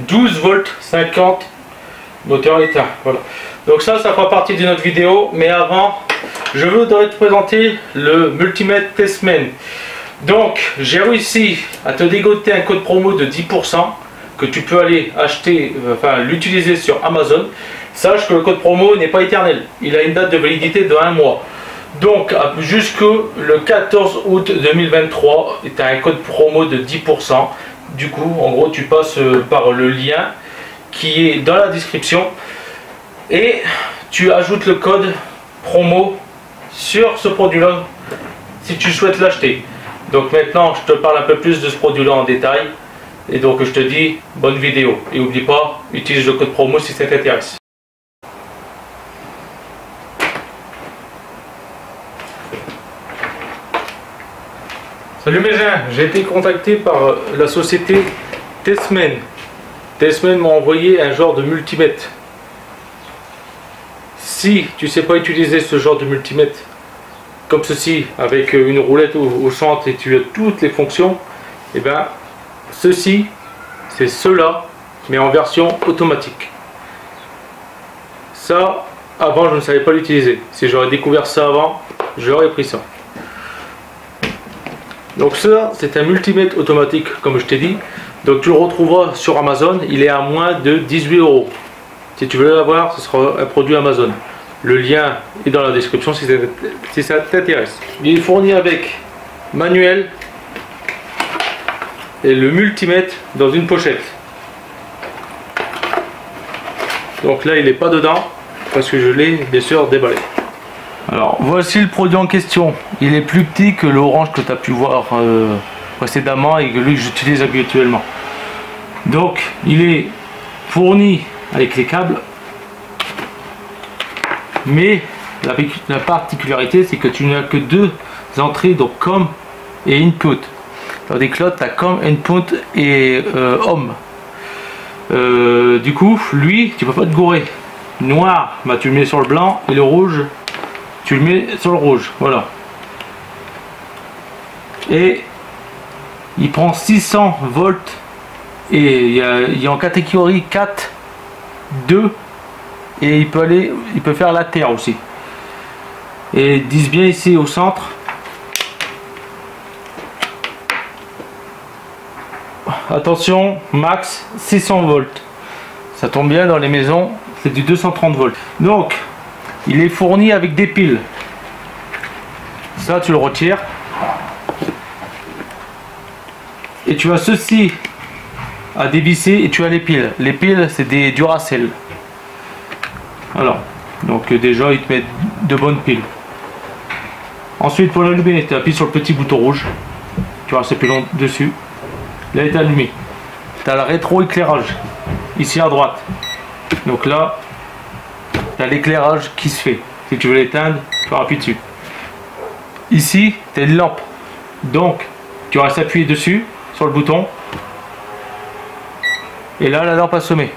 12 volts 50 moteur éteint. Voilà. Donc ça fera partie de notre vidéo. Mais avant, je voudrais te présenter le multimètre Testman. Donc j'ai réussi à te dégoter un code promo de 10% que tu peux aller acheter, enfin l'utiliser sur Amazon. Sache que le code promo n'est pas éternel. Il a une date de validité de 1 mois. Donc jusqu'au le 14 août 2023, tu as un code promo de 10%. Du coup, en gros, tu passes par le lien qui est dans la description et tu ajoutes le code promo sur ce produit-là si tu souhaites l'acheter. Donc maintenant, je te parle un peu plus de ce produit-là en détail. Et donc, je te dis, bonne vidéo. Et n'oublie pas, utilise le code promo si ça t'intéresse. Salut mes gens, j'ai été contacté par la société Testman. Testman m'a envoyé un genre de multimètre. Si tu ne sais pas utiliser ce genre de multimètre, comme ceci, avec une roulette au centre et tu as toutes les fonctions, et bien ceci, c'est cela, mais en version automatique. Ça, avant, je ne savais pas l'utiliser. Si j'aurais découvert ça avant, j'aurais pris ça. Donc ça, c'est un multimètre automatique, comme je t'ai dit. Donc tu le retrouveras sur Amazon. Il est à moins de 18 €. Si tu veux l'avoir, ce sera un produit Amazon. Le lien est dans la description si ça t'intéresse. Il est fourni avec manuel et le multimètre dans une pochette. Donc là, il n'est pas dedans parce que je l'ai bien sûr déballé. Alors voici le produit en question. Il est plus petit que l'orange que tu as pu voir précédemment et que lui que j'utilise habituellement. Donc il est fourni avec les câbles, mais la particularité c'est que tu n'as que deux entrées, donc COM et input. Tandis que l'autre tu as COM, input et home. Du coup lui tu peux pas te gourer. Noir, bah, tu le mets sur le blanc et le rouge tu le mets sur le rouge, voilà. Et il prend 600 volts et il est en catégorie 4, 2 et il peut faire la terre aussi. Et disent bien ici au centre. Attention, max 600 volts. Ça tombe bien dans les maisons, c'est du 230 volts. Donc il est fourni avec des piles. Ça, tu le retires. Et tu as ceci à dévisser et tu as les piles. Les piles, c'est des Duracell. Voilà. Donc déjà, ils te mettent de bonnes piles. Ensuite, pour l'allumer, tu appuies sur le petit bouton rouge. Tu vas rester plus long dessus. Là, il est allumé. Tu as le rétroéclairage. Ici à droite. Donc là, tu as l'éclairage qui se fait. Si tu veux l'éteindre, tu appuies dessus. Ici, tu as une lampe. Donc, tu restes appuyé dessus, sur le bouton. Et là, la lampe a semé.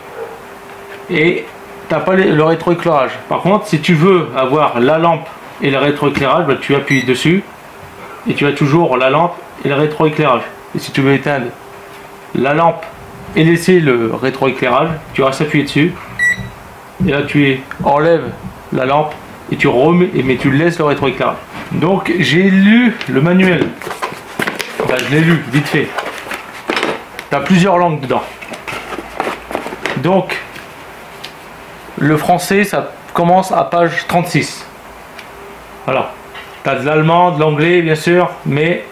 Et tu n'as pas le rétroéclairage. Par contre, si tu veux avoir la lampe et le rétroéclairage, bah, tu appuies dessus. Et tu as toujours la lampe et le rétroéclairage. Et si tu veux éteindre la lampe et laisser le rétroéclairage, tu restes appuyé dessus. Et là tu enlèves la lampe et tu remets, mais tu laisses le rétroéclairage. Donc j'ai lu le manuel. Enfin, je l'ai lu vite fait. Tu as plusieurs langues dedans. Donc le français ça commence à page 36. Voilà. Tu as de l'allemand, de l'anglais bien sûr, mais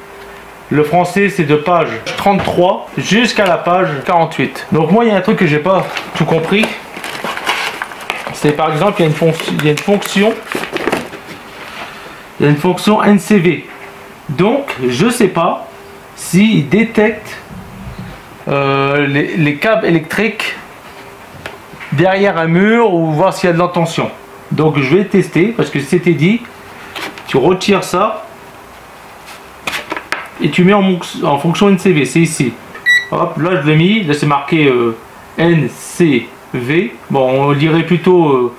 le français c'est de page 33 jusqu'à la page 48. Donc moi il y a un truc que j'ai pas tout compris. C'est par exemple, il y a une fonction NCV. Donc, je sais pas s'il détecte les câbles électriques derrière un mur ou voir s'il y a de la tension. Donc, je vais tester parce que c'était dit. Tu retires ça et tu mets en fonction NCV. C'est ici. Hop, là je l'ai mis. Là c'est marqué NCV. Bon, on dirait plutôt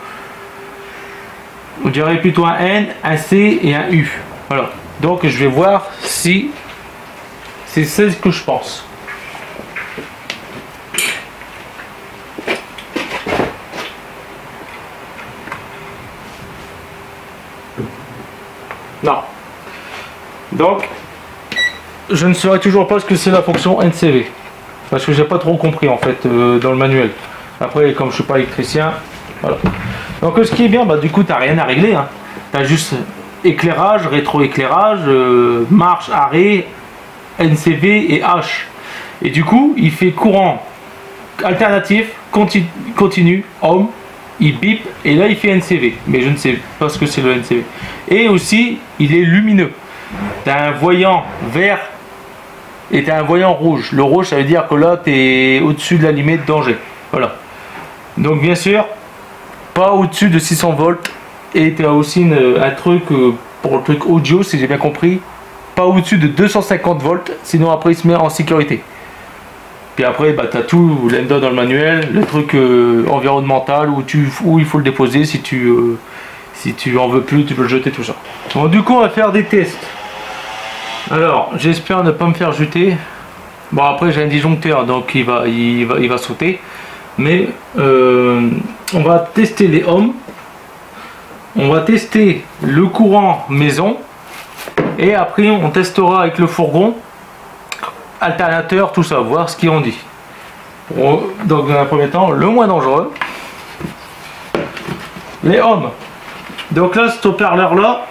un N, un C et un U. Voilà. Donc je vais voir si c'est ce que je pense. Non. Donc, je ne saurais toujours pas ce que c'est la fonction NCV. Parce que j'ai pas trop compris en fait dans le manuel. Après, comme je suis pas électricien, voilà. Donc ce qui est bien, bah, du coup, tu n'as rien à régler. Hein. Tu as juste éclairage, rétroéclairage, marche, arrêt, NCV et H. Et du coup, il fait courant alternatif, continu, homme, il bip et là il fait NCV. Mais je ne sais pas ce que c'est le NCV. Et aussi, il est lumineux. Tu as un voyant vert et tu as un voyant rouge. Le rouge, ça veut dire que là, tu es au-dessus de la limite de danger. Voilà. Donc bien sûr, pas au-dessus de 600 volts. Et tu as aussi un truc pour le truc audio, si j'ai bien compris, pas au-dessus de 250 volts, sinon après il se met en sécurité. Puis après, bah, tu as tout là-dedans dans le manuel, le truc environnemental où il faut le déposer si tu en veux plus, tu peux le jeter, tout ça. Bon, du coup, on va faire des tests. Alors, j'espère ne pas me faire jeter. Bon, après, j'ai un disjoncteur, donc il va sauter. Mais on va tester les ohms. On va tester le courant maison. Et après, on testera avec le fourgon, alternateur, tout ça, voir ce qu'ils ont dit. Donc, dans un premier temps, le moins dangereux. Les ohms. Donc là, cet haut-parleur-là,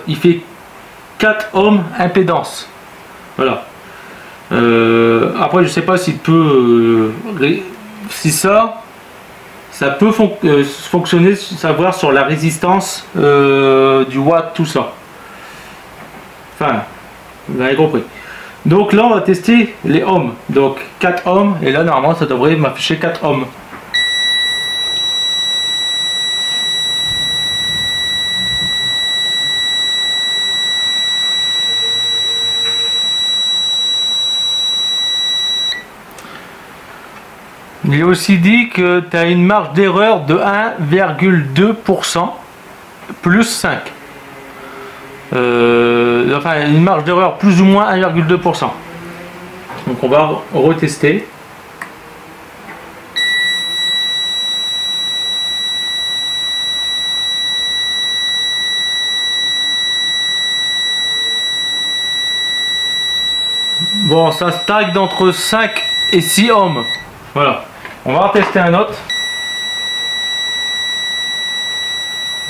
il fait 4 ohms impédance. Voilà. Après, je sais pas s'il peut, si ça peut fonctionner, savoir sur la résistance du watt, tout ça. Enfin, vous avez compris. Donc là, on va tester les ohms. Donc 4 ohms, et là, normalement, ça devrait m'afficher 4 ohms. Il est aussi dit que tu as une marge d'erreur de 1,2% plus 5. Enfin, une marge d'erreur plus ou moins 1,2%. Donc on va retester. Bon, ça stagne d'entre 5 et 6 ohms. Voilà. On va en tester un autre.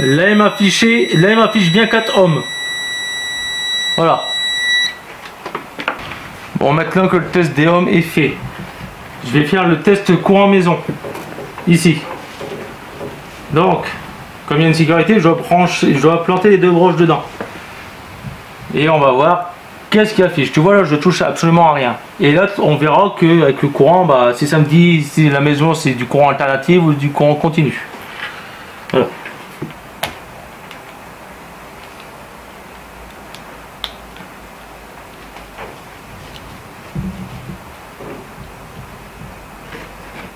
Là, il m'affiche bien 4 ohms. Voilà. Bon, maintenant que le test des ohms est fait, je vais faire le test courant maison. Ici. Donc, comme il y a une sécurité, je dois planter les deux broches dedans. Et on va voir qu'est-ce qui affiche. Tu vois là, je touche absolument à rien. Et là, on verra qu'avec le courant, bah, si ça me dit si la maison c'est du courant alternatif ou du courant continu. Voilà.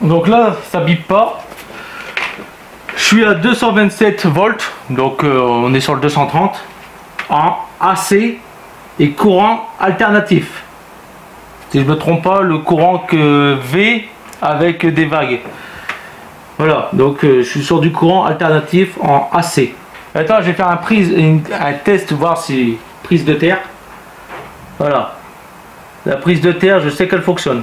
Donc là, ça bip pas. Je suis à 227 volts, donc on est sur le 230 en AC et courant alternatif. Si je ne me trompe pas, le courant que V avec des vagues. Voilà, donc je suis sur du courant alternatif en AC. Attends, je vais faire un test, voir si prise de terre. Voilà. La prise de terre, je sais qu'elle fonctionne.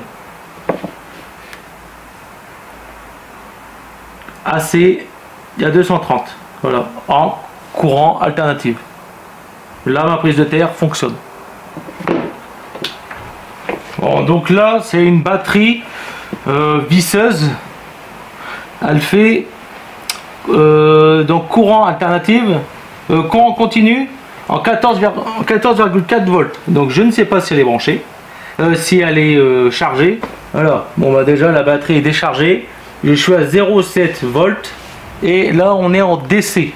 AC, il y a 230. Voilà, en courant alternatif. Là, ma prise de terre fonctionne. Bon, donc là, c'est une batterie visseuse. Elle fait donc courant alternatif, courant continu en 14,4 volts. Donc je ne sais pas si elle est branchée, si elle est chargée. Voilà. Bon, bah déjà la batterie est déchargée. Je suis à 0,7 volts et là on est en DC.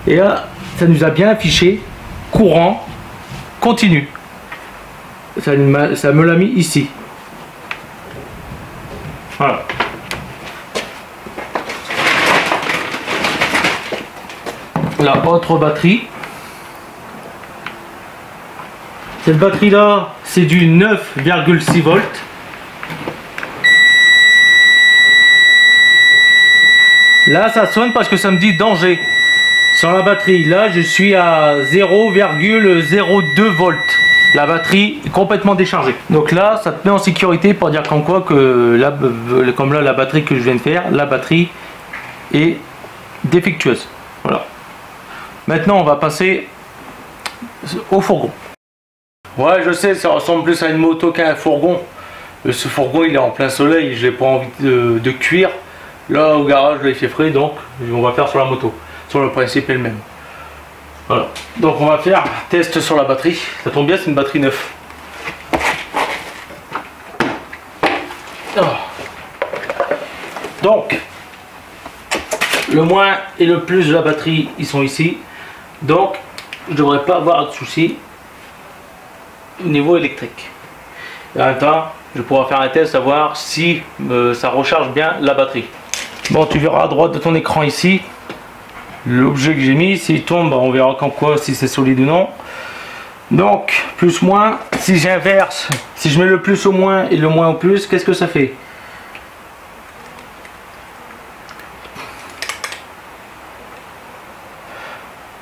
Et là, ça nous a bien affiché courant continu. Ça me l'a mis ici. Voilà. La autre batterie. Cette batterie là, c'est du 9,6 volts. Là ça sonne parce que ça me dit danger sur la batterie. Là je suis à 0,02 volts. La batterie est complètement déchargée. Donc là ça te met en sécurité pour dire comme quoi que là, comme là la batterie que je viens de faire, la batterie est défectueuse. Voilà. Maintenant on va passer au fourgon. Ouais, je sais, ça ressemble plus à une moto qu'à un fourgon. Ce fourgon il est en plein soleil, j'ai pas envie de cuire. Là au garage là, il fait frais, donc on va faire sur la moto. Sur le principe est le même. Voilà. Donc on va faire test sur la batterie. Ça tombe bien, c'est une batterie neuve. Donc le moins et le plus de la batterie ils sont ici. Donc je devrais pas avoir de soucis au niveau électrique. Et en même temps, je pourrai faire un test, savoir si ça recharge bien la batterie. Bon, tu verras à droite de ton écran ici, l'objet que j'ai mis, s'il tombe, on verra comme quoi si c'est solide ou non. Donc, plus moins, si j'inverse, si je mets le plus au moins et le moins au plus, qu'est-ce que ça fait?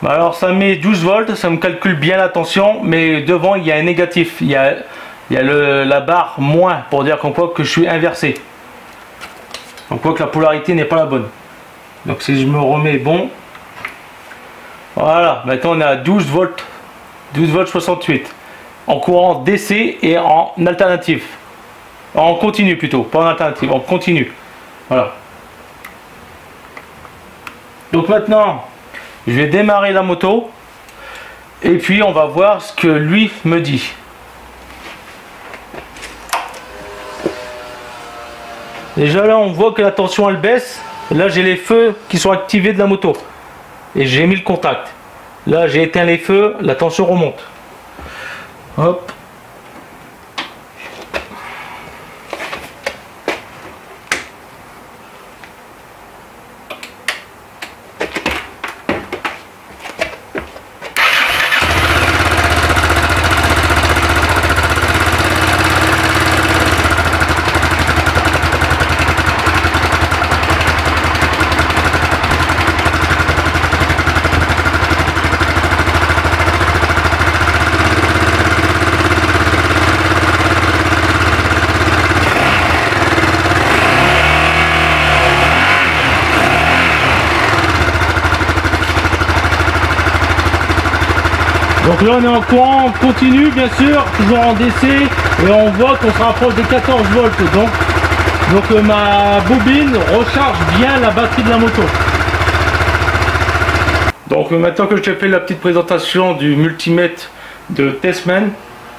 Alors ça met 12 volts, ça me calcule bien la tension, mais devant il y a un négatif, il y a la barre moins pour dire qu'on voit que je suis inversé. On voit que la polarité n'est pas la bonne. Donc si je me remets bon, voilà, maintenant on est à 12 volts 68 en courant DC et en alternative, en continu plutôt, pas en alternative, en continu. Voilà. Donc maintenant je vais démarrer la moto et puis on va voir ce que lui me dit. Déjà là on voit que la tension elle baisse. Là j'ai les feux qui sont activés de la moto et j'ai mis le contact. Là j'ai éteint les feux, la tension remonte. Hop. Donc là on est en courant continu bien sûr, toujours en DC et on voit qu'on se rapproche des 14 volts. Donc ma bobine recharge bien la batterie de la moto. Donc maintenant que je t'ai fait la petite présentation du multimètre de Testman,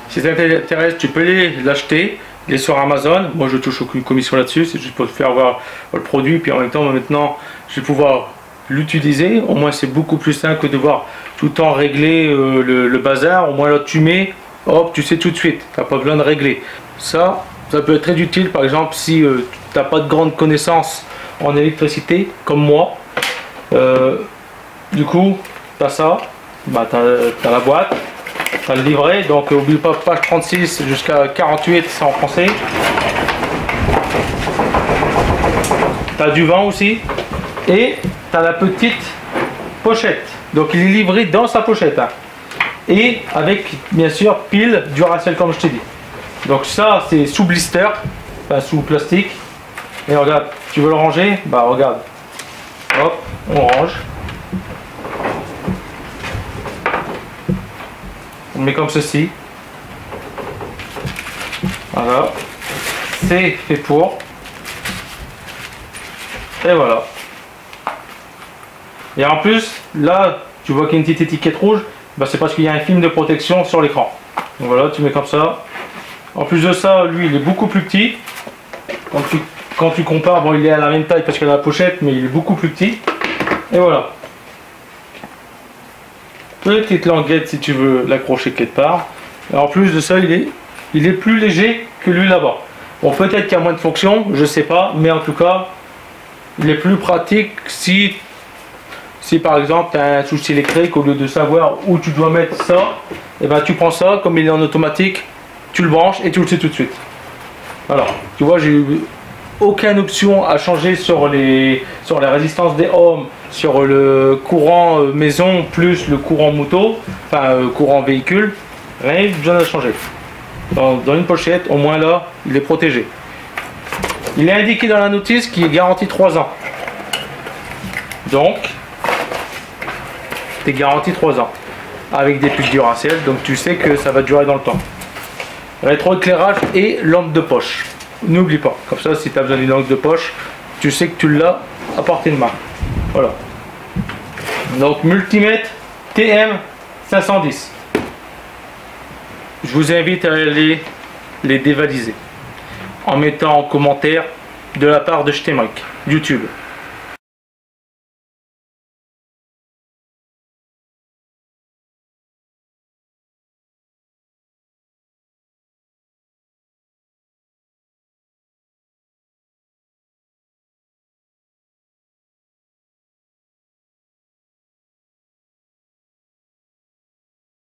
si ça t'intéresse tu peux l'acheter, il est sur Amazon. Moi je touche aucune commission là-dessus, c'est juste pour te faire voir le produit, puis en même temps maintenant je vais pouvoir l'utiliser. Au moins c'est beaucoup plus simple que de devoir tout le temps régler le bazar. Au moins là tu mets, hop, tu sais tout de suite, tu n'as pas besoin de régler. Ça peut être très utile par exemple si tu n'as pas de grande connaissance en électricité comme moi. Du coup tu as ça, bah, tu as la boîte, tu as le livret, donc n'oublie pas page 36 jusqu'à 48, c'est en français. Tu as du vent aussi et tu as la petite pochette, donc il est livré dans sa pochette hein. Et avec bien sûr pile Duracell comme je t'ai dit. Donc ça c'est sous blister, enfin sous plastique. Et regarde, tu veux le ranger, bah regarde, hop, on range, on met comme ceci, voilà, c'est fait pour, et voilà. Et en plus, là, tu vois qu'il y a une petite étiquette rouge, bah c'est parce qu'il y a un film de protection sur l'écran. Donc voilà, tu mets comme ça. En plus de ça, lui, il est beaucoup plus petit. Quand tu compares, bon, il est à la même taille parce qu'il a la pochette, mais il est beaucoup plus petit. Et voilà. Petite languette si tu veux l'accrocher quelque part. Et en plus de ça, il est plus léger que lui là-bas. Bon, peut-être qu'il y a moins de fonctions, je sais pas, mais en tout cas, il est plus pratique si par exemple tu as un souci électrique, au lieu de savoir où tu dois mettre ça, et ben tu prends ça, comme il est en automatique, tu le branches et tu le sais tout de suite. Voilà, tu vois, aucune option à changer sur la résistance des ohms, sur le courant maison plus le courant moto, enfin courant véhicule, rien besoin de changer. Dans une pochette, au moins là, il est protégé. Il est indiqué dans la notice qu'il est garanti 3 ans. Donc, tu es garanti 3 ans. Avec des piles Duracell, donc tu sais que ça va durer dans le temps. Rétroéclairage et lampe de poche. N'oublie pas, comme ça si tu as besoin d'une lampe de poche, tu sais que tu l'as à portée de main. Voilà. Donc multimètre TM 510. Je vous invite à aller les dévaliser en mettant en commentaire de la part de Ch'témric YouTube.